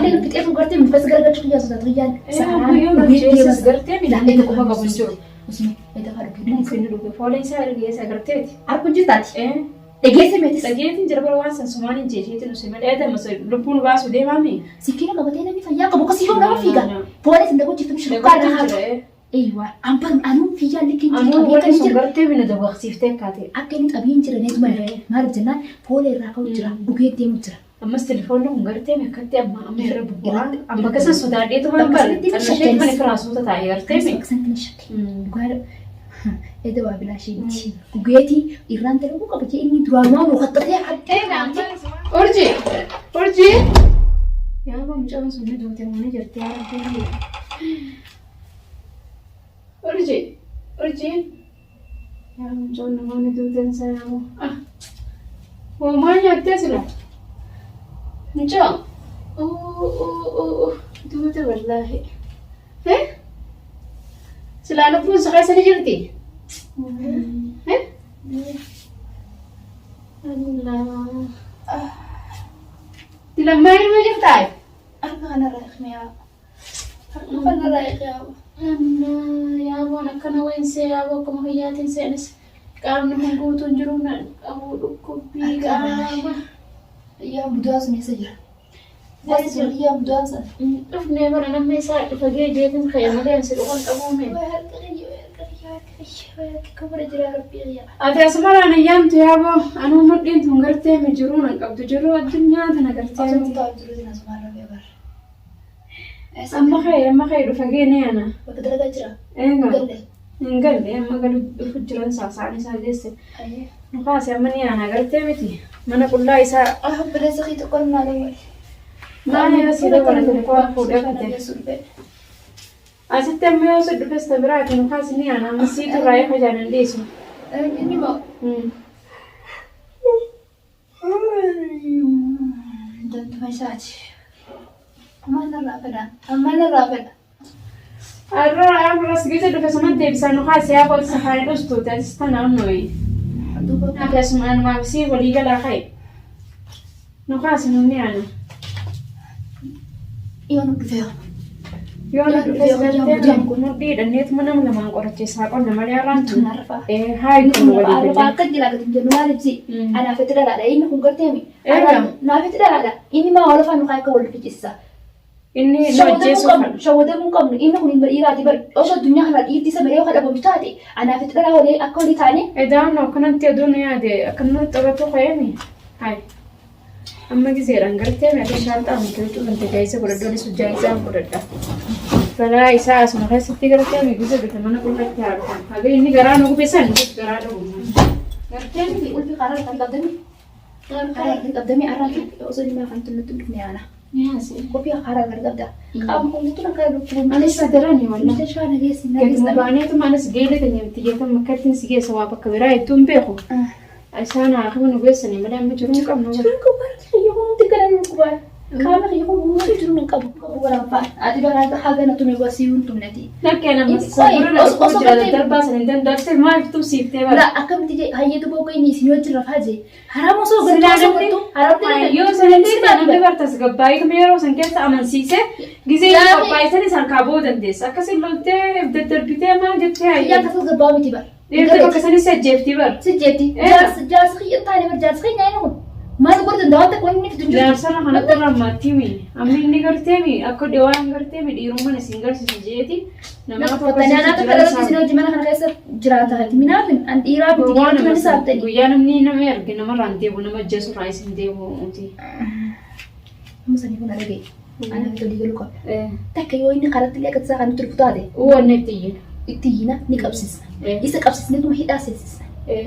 Ani bitee tu gartee min bas gargachu kiyya sota triyaan. Jeesus gartee midhaan inni qofa qabu hin jiru. Usme eda karu Mungkin duduk follow saya ada dia saya gerti. Arpun jitaati. Dhageesse meetis. Dhageetiin jira bara waan san sumaan hin jeetiin usme dheeda masa lubbuun baasu deemame. Sikkina qabatee namni fayyaa qabu akkasii yoo nama fiiga. Poolis inda gochiftu shirkaa dhahaa. Eeywa ampan anuun fiyyaa likin Anu wali sun gartee bina dawaqsiiftee kaate. akka inni qabiin jira neetu mala. Maaliif jennaan poolee irraa ka'u jira dhugee deemu jira. Ammas telefoonni kun gartee meekkatti amma irra bu'aa. Amma keessa sodaadheetu waan bara. Annashee mana firaasota taa'ee gartee mee. Aksan kana shakke. Dhugaadha. Eda waa bilaashee miti. Dhugeetii irraan talabuu qaba jee inni duraan waan ruuxatee hattee naamte. Urjii. Yaa mucaan sun duutee mana jirti yaa rabbi. Urjii. Yaa mucaan namoonni duuteen sayaamu. Hoomaa nyaattee sila. Mucaan. Duute wallaahi. Sila lubbuun sakaa sana jirti. Allah. Dilammaa ilma jirtaa? Arka kana reeqmiyaa. Arka kana reeqyaa. Yaaboon akkana weensee yaaboo akkuma fayyaatiin seenes qaamni kun guutuun jiru qabuu dhukkubbii qaama. Yaa mudaa sun eessa jira? Yaa mudaa sana. Dhufnee bara namni isaa dhufa geejeetiin fayyadalee ansi dhugan qabuume. Ati asumaraan ayyaamtu yaaboo anuu mudhiin tun gartee mi jiruu nan qabdu jiruu addunyaa tana gartee miti. Amma ka'e dhufa geene ana. Bakka dalagaa jira. Hin galle amma galu dhufu jiran saasaan isaa geesse. Nu kaase amma ni ana gartee miti. Mana qullaa isaa. Bileessa kii tokko naa lawwale. Maani asii dabala tokko fuudhee fute. Asitti amma yoo si dhufes tabiraati nu kaase ni ana amma sii turraa efa jaanan dhiisu. Inni moo? Dantuma isaati. Ammaan irraa fedha. Arraa amras gita dhufe sana deebisaa nu kaase yaa boota safaanii dhustu ta'es tanaan nuyi. Akkasumaan maabsii walii galaa ka'e. Nu kaase nu ni ana. Yoo nu dhufeera. Yoo nu dhufes gartee nu dhiidhanneetuma nama lamaan qorachiisaa qonna malee har'aan tun. Haa kun walii galee. Akka jira gadi jennu maaliifsi? Anaaf itti dhalaadha. Inni kun garteemi. Naaf itti dhalaadha. Inni maa wal afaan nukaa akka wal ficcisiisa. Inni hojjeessu kan. Shawwadamuu qabnu. Inni kun hin dhiiraati bari. Osoo addunyaa kana dhiirti isa baree kadhabamu taate. Anaaf itti dhalaa walee akka walii taane. Edaan akkanatti aduun yaade akkanatti taphatu ka'eemi. Hai. Amma gizeedhaan gartee meeshaa shaanxaa mukkachuu kan tajaajila godhaddoon sujjaa isaa godhadha. Balaa isaa asuma keessatti gartee miigisa bifa mana qullatti haadhu kan. Haga inni garaa nu gubisan garaa dhabu. Gartee miti ulfi karaa kan qabdami. Karaa kan qabdami arraati osoo dhimaa kan tullutti dhufne yaana. Kopi karaa kan qabda. Qaama hundatu kan karaa dhufne. Anis sadarani wallah. Mita shaa nageessi Gati mubaaneetu manas geele kan nyamti jeetan makkattiin si geessa waa bakka biraa hedduun beeku. Isaan haakama nu geessanii malee amma jiruu qabnu. Jiruu qabu. Yoo nuti gara nu qabu. Kaama yoo nuti jiruu nu qabu. Qabu waraabaa. Ati bara haga na tume wasi untumnati. Lakkee nama osoo jira darbaa sana hin dandarsee maaliif tumsiiftee bara. Akkamitti hayyeetu boqoo inni isin yoo jirra faajee. Haram osoo gaddaa haram yoo sanatti namni bartas gabbaayii kuma yeroo san keessa amansiisee gizee gabbaayii isaan kaaboo dandeessa. Akkasiin loltee daddarbitee maal jettee hayyaa akkasas gabbaa miti bara. Deemtee bakka sanii sajjeeftii bara. Sajjeeftii. Jaarsa kiyya taane bara jaarsa kiyya nyaayina kun. Maal godhu daawwatta kun inni fitu jiru. Jaarsana kanatti rammaatti mi. Amma inni gartee mi akka dhawaan gartee mi dhiirummaan isin garsiisu jeeti. Nama tokkotti akka dhalatti isin hojii mana kana keessa jiraata. Minaafin an dhiiraa biti dhiirri mana isaaf ta'e. Guyyaa namni nama erge namarraan deemu nama ajjeesu irraa isin deemu uti. Amma sanii kun argee. Ana fi tolii galu qaba. Takka yoo inni karatti illee akka isaa kan turku taate. Uwwanne itti iyyina. Itti iyyina ni qabsisa. Isa qabsisneetuma hidhaa seensisa.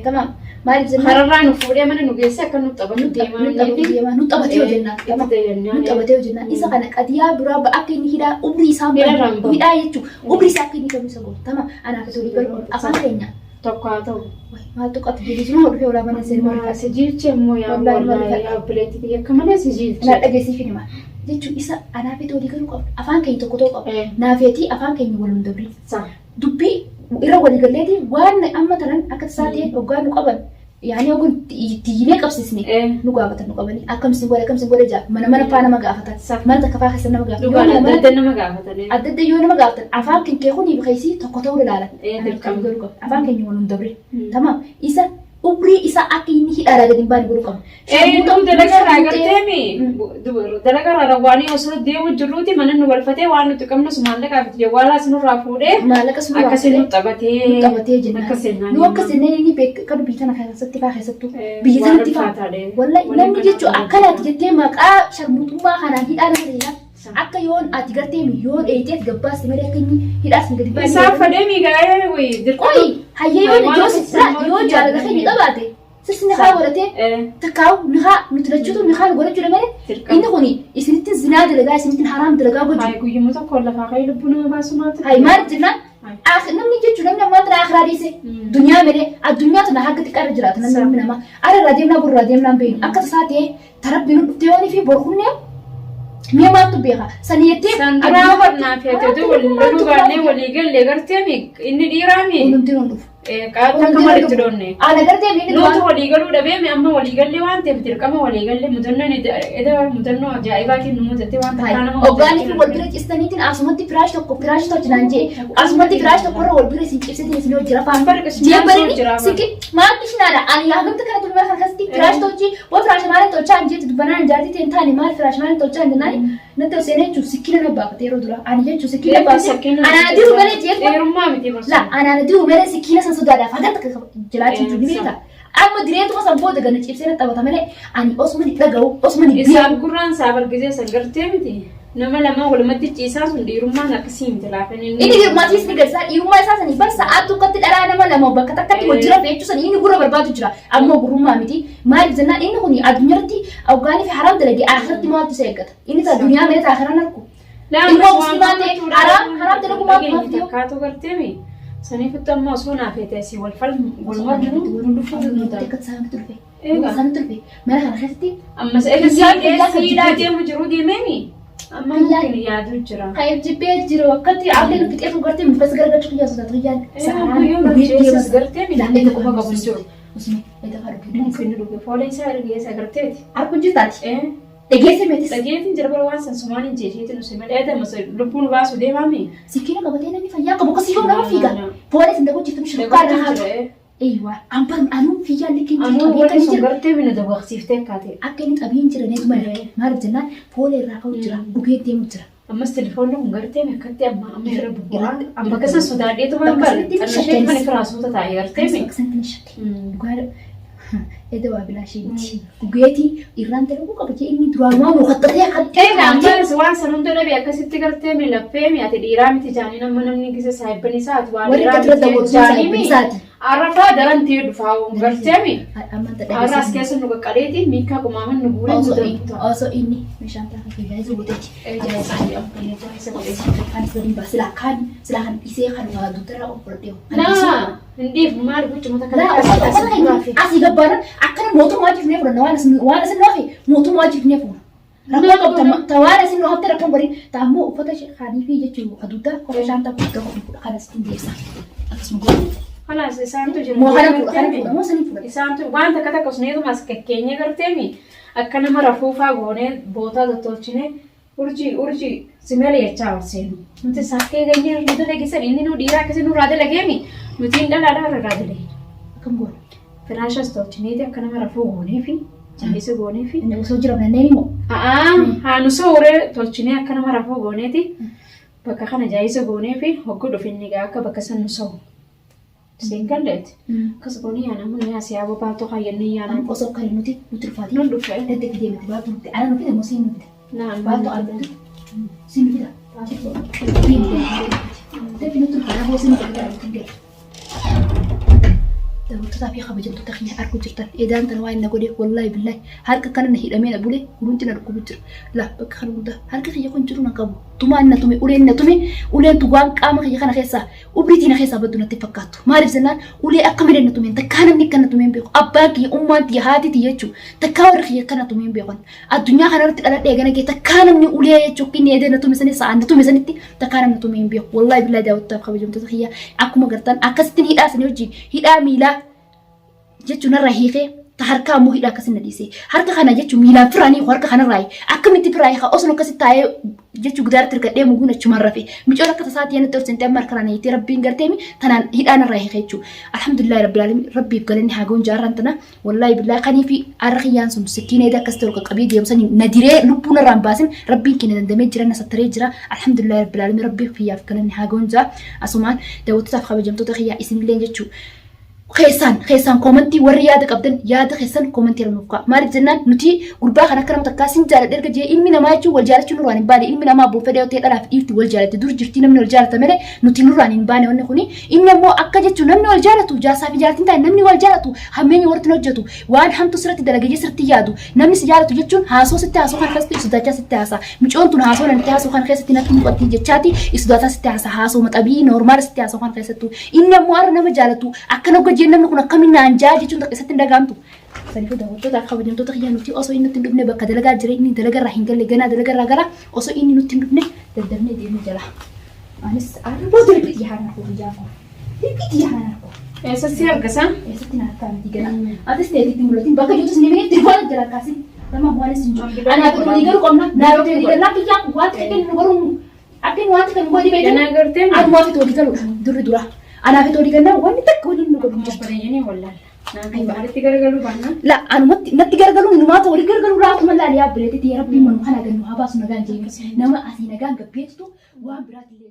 Tamam. Maaliif jenna? Hararraa nu fuudhee mana nu geesse akka nu taphatu deemaa nu taphatee hojjennaan. Nu taphatee hojjennaan. Isa kana qadiyaa biraa akka inni hidhaa umrii isaa hidhaa jechuudha. Umrii isaa akka inni qabu isa godhu. Tamam. Anaaf tolii galu afaan keenya. Tokko haa ta'u. Maal tokko ati bilisuma dhufee olaa mana seermaa. Si jiilche immoo yaa yaa bileetti akka malee si jiilche. Na dhageessiif hima. Jechuun isa anaaf tolii galu qabu. Afaan keenya tokko tokko qabu. Naafeetii afaan keenya wal hundabri. Dubbii irra waliigalleeti waan amma tanan akka tasaa ta'e hoggaa nu qaban يعني أقول تيجي قبسسني نقابة نقابني أكم سنقول جا من فانا ما قافت ما تكفى خسنا ما قافت يوم ما دنا ما قافت أدد يوم ما قافت عفان كن كيخوني بخيسي تقطعوا لا عفان كن يوم ندبري تمام إذا أبري إذا أكيني هي أراد دين بان بروكم دم دلقة راجعتني دلقة راجواني وصل ديو جلودي من النور فتى وانو تكمل سمان لك عفت جوالا سنو رافوده ما لك سنو أكسنو تبتي جنا لو كسنة إني بيك كانوا بيتنا خيسات تبا خيساتو بيتنا تبا والله لما جيتو أكلت جتة ما شرمتو ما خنا هي أنا مرينا akka yoon ati gartee yoon eeteef gabbaas malee akka inni hidhaas gadi baay'ee isaa fadhemi gaa'ee way dirqama hayyee yoo jaalala keenya qabaate sisni haa godhatee takkaawu nihaa nuti lachuutu nihaa godhachuudha malee inni kuni isinitti zinaa dalagaa isinitti haraam dalagaa gochuu guyyuma tokko lafaa ka'ee lubbuu nama baasumaati hay maal jennaan namni jechuudha namni ammaa tana akhiraa dhiise dunyaa malee addunyaa tana hanga xiqqaarra jiraata namni nama ara irraa deemnaa gurraa deemnaa hin beeknu akka tasaa ta'ee tarabbiin dhuftee yoonii fi borkunnee مية ما تبيها سنيتي أنا أخذنا في تدو واللغة والليجل لقرتي إني ديراني ونمتلون كاتو كمان تدوني أنا قرتي مين لو تو والليجل وده بيم أما والليجل اللي وانت بتركم والليجل مدننا إذا مدننا جايبا كي نمو تتي وانت كنا أوغاني في والبريد استنيتين أسمتي فراش تكو فراش تجنانجي أسمتي فراش تكو والبريد سينكيبسيتي سنو جرافان جيبرني سكي ما كشنا أنا يا هم تكنا تقول مثلا خستي فراش توجي وفراش مالك توجان جيت تبنان جاتي تنتاني مال فراش مالك توجان جناي نتو سيني شو سكينة نبأ تيرو درا أنا جت شو سكينة بس أنا نديرو بلي جيت لا أنا نديرو بلي سكينة سنسودادا فقط جلاتي تجيبيتا أما دريت ما سبوت جنة شيء سنة تبغى تعمله أنا أسمني تلاقوا أسمني إسحاق قرآن سافر كذا سنقرتي متي نما لما ولا ما تجيسا سنديرو ما نكسيم تلافين ini ما تيجي نقصا يوم أساسا بس saat tu kati ada nama lama bakata kati wajira fe cusan ini gura berbatu jira amma guruma miti ما يجزنا ini kuni adunyrti أوغاني في حرام تلاقي آخرتي ما تسيقط ini ta dunia mere ta akhiran aku لا مسلمات حرام تلاقوا ما تفيو كاتو قرتي سني في التم مصونة في تاسي والفيلم والمرجو تكت سامي تلفي سامي تلفي ما أنا خستي أما سيدا دي مجرودي ميمي أما ممكن يادو جرا خير جبت جرا وقتي عامل بتقف وقتي من بس قرقة شو يا صدق رجال سهران بيجي قرتي من لا إذا كوفا قبل جرو اسمي إذا خارج ممكن نروح فولين سعر جيسا قرتي عارف جيتاتي تجيسي متس تجيتي جربوا وانسان سماني جيتي نسمع هذا مثلا لبون باسو ده مامي سكينة قبلين أنا فيا قبل كسيهم نما فيها فولين سندقوا جيتوا مش ركار أيوة أمبر أنو فيا اللي كنت أنو ولا سكرتي من ده وقتي كاتي أكيد أبين جرا نيت ما عرفت جنا فولين راكو جرا بوكيت تيم جرا أما التليفون لو قرتي مكتي أما يرب بقى أما كسر سودادي تو ما قال أنا شيء من فراسو تتعير تيمي كسنتني شتي قال إذا وابلا شيء وجيتي إيران تلو كبتي إني دراما مخططة حتى أما سواء سنون تنا بيأكسي تكرتي من لفهم يا تديرام تجاني نمنا من كيس سايب بنيسات واريرام تجاني عرفا درن تير دفاعو قرتي أما أراس كيس نوك قريتي ميكا كمان نقول also ini misalnya kita jadi buat jadi saya kan sering bahas silakan isi kan nggak dutera operatif nah hindi mar gue cuma tak asli gabaran akan motor wajib nih pun wana sen nofi motor wajib nih pun rakam tawana sen nofi rakam beri tamu foto khani fi jadi aduta kalau santa kita kalau sen desa atas mungkin خلاص إسانتو جربوا مو سني إسانتو وانت كذا كسنيدو ماسك كينيا قرتيمي أكنا مرفوفا غوني بوتا دتوچيني urji simele yachawar senu mute sakke ganye nudo legi sen inni no dira kese no rada lagemi mutin dal ada rada le kam gon firasha stochini de akana marafu gone fi jahise gone fi ne so jira nani mo hanu so ore tolchini akana marafu gone ti baka kana jahise gone fi hokko do finni ga ka baka san so Singkalet, kasih yana mana ya siapa pato kayak ni yana. Osok kali nuti fadi. Nundu fe. Nanti dia mesti batu. Ada nuti demo sini nuti. Nah, batu ada nuti. Sini kita. Tapi nuti kalau mau sini kita tinggal. Tapi aku betul taknya aku cerita. Edan terwain aku deh. Wallahi billahi. Harga kan nahi ramai nak boleh. Uruntin aku betul. Lah, bakal muda. Harga kaya kon curun aku. Tuma na tumi ulen tugang kama kaya kana khesa. Ubriti na khesa badu na tifakatu. Marif zanan ule akamire na tumen. Takana ni kana tumen beko. Abaki ummat ya hati ti yechu. Takawar kaya kana tumen beko. Adunya kana rti ala de gana ke takana ni ule yechu kini ede na tumen sani saan. Tumen sani ti takana na tumen beko. Wallahi billahi dawat tab khabijum tatakhiya. Aku magartan akastin hida sani uji. Hida mila jechuun irraa hiikee harka ammoo hidhaa akkas na dhiise harka kana jechuun miilaan firaanii harka kana raayee akkamitti firaayee haa osoo akkasitti taa'ee jechuun guddaatti hirkadhee muguun achumaan rafe micoon akka tasaatti yaani torsente amma harka kana hiitee rabbiin garteemi tanaan hidhaan irraa hiikee jechuun alhamdulillah rabbiif galanni haa ga'uun jaarraan tana wallaahi billaa kanii fi arra kiyyaan sun sikkiinee akkasitti ol qaqqabii deemsanii na diree lubbuun irraan baasin rabbiin keenya dandamee jira na sattaree jira alhamdulillah rabbiif kiyyaaf galanni haa ga'uun jaa asumaan daawwattotaaf kabajamtoota kiyyaa isinillee jechuun خيسان كومنتي وريادة قبضن يادة خيسان كومنتي رنوفقا مالك جنان نتي قربا خنا كرم تكاسين جالة درجة جي إلمي نمايجو والجالة نورانين باني إلمي نما بو فديو تيد ألاف إيرتي والجالة دور جرتينا من والجالة تمني نتي نورانين باني ونخوني إلمي مو أكا جتو نمني والجالة جاسا في جالة تنتاي نمني والجالة هميني ورتنو جتو وان هم تسرتي درجة جي سرتي يادو نمني سجالة جتون هاسو ستة هاسو خان خيستي إسوداتا ستة هاسا مجون تون هاسو ننتي هاسو خان خيستي نتي مقدي جتشاتي إسوداتا ستة هاسا هاسو متأبي نورمال ستة هاسو خان خيستو إلمي مو أرنا مجالة أكا نوكا جينا نكونا كمين نانجا jechuun takka isatti dagaamtu saniif daawwattoota kabajamtoota kiyyaa nuti osoo inni nutti hin dhufne bakka dalagaa jira inni dalagaa irraa hin galle ganaa dalagaa irraa gara osoo inni nutti hin dhufne daddarbnee deemee jira anis arboota riphiti yaadna koo biyyaa koo riphiti yaadna koo eessatti argasa eessatti na harkaa miti gana atis ta'eetitti mul'atiin bakka jirtus ni beekti waan jira akkasi nama waanis hin jiru anaa fi walii galu qabna naa fi walii galaa kiyyaa waan ta'e kennu garuu akka inni waan ta'e kan godhi beekani ganaa gartee adumaa fi walii galuudha durri dura anaa fi walii galaa wanni takka waliin nu godhu jirtu bareeyanii wallaala naaf bareetti garagalu baana لا أنا مت جرجلوا من ما تقولي جرجلوا راح ما لا يا بلادي يا ربي من خنا جنوا هباس نجان جيمس نما أثينا جان قبيتو وعم برات اللي